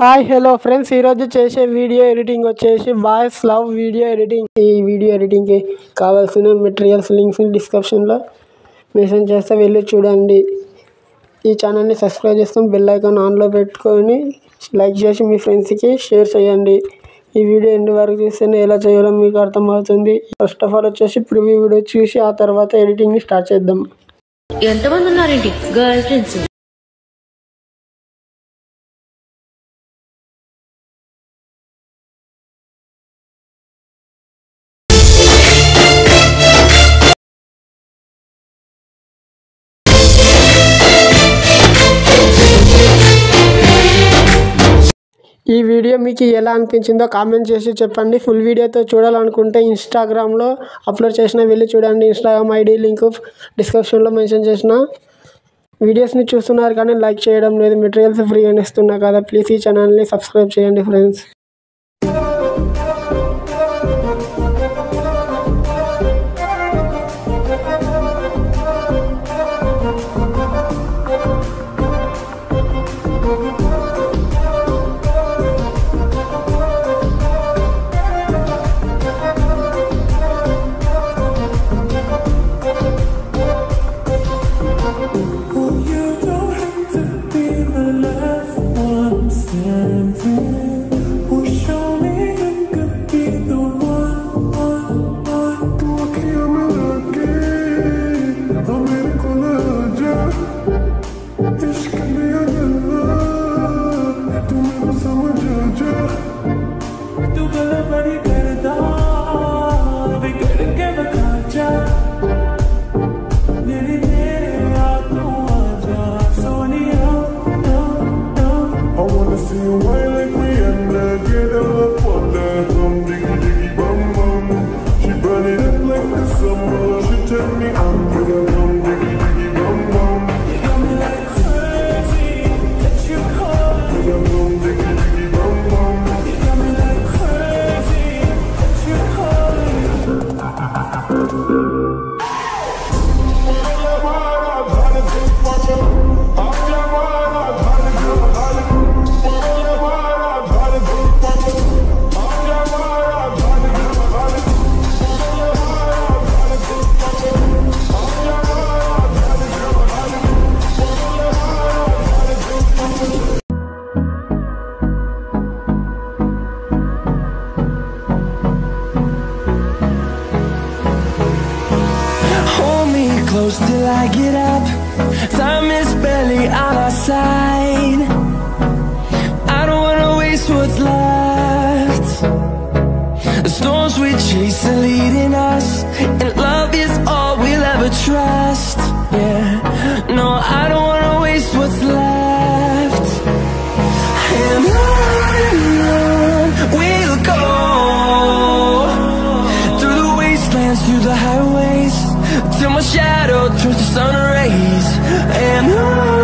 Hi hello friends, ఈరోజు చేసే video editing వచ్చేసి బాయ్స్ లవ్ వీడియో ఎడిటింగ్. ఈ వీడియో ఎడిటింగ్కి కావాల్సిన మెటీరియల్స్ లింక్స్ డిస్క్రిప్షన్లో మెన్షన్ చేస్తే వెళ్ళి చూడండి. ఈ ఛానల్ని సబ్స్క్రైబ్ చేసుకొని బెల్ ఐకాన్ ఆన్లో పెట్టుకొని లైక్ చేసి మీ ఫ్రెండ్స్కి షేర్ చేయండి. ఈ వీడియో ఎండ్ వరకు చూస్తేనే ఎలా చేయాలో మీకు అర్థమవుతుంది. ఫస్ట్ ఆఫ్ ఆల్ వచ్చేసి ప్రివ్యూ వీడియో చూసి ఆ తర్వాత ఎడిటింగ్ని స్టార్ట్ చేద్దాం. ఎంతమంది ఉన్నారేంటి గర్ల్ ఫ్రెండ్స్? ఈ వీడియో మీకు ఎలా అనిపించిందో కామెంట్ చేసి చెప్పండి. ఫుల్ వీడియోతో చూడాలనుకుంటే ఇన్స్టాగ్రామ్లో అప్లోడ్ చేసిన వెళ్ళి చూడండి. ఇన్స్టాగ్రామ్ ఐడి లింక్ డిస్క్రిప్షన్లో మెన్షన్ చేసిన. వీడియోస్ని చూస్తున్నారు కానీ లైక్ చేయడం లేదు. మెటీరియల్స్ ఫ్రీగా ఇస్తున్నా కదా, ప్లీజ్ ఈ ఛానల్ని సబ్స్క్రైబ్ చేయండి friends. Close till I get up. Time is barely on our side. I don't wanna waste what's left. The storms we chase are leading us, and love is all we'll ever trust. Yeah, no, I don't wanna waste what's left. And on we'll go, through the wastelands, through the highways, till my shadow turns to sun rays. And on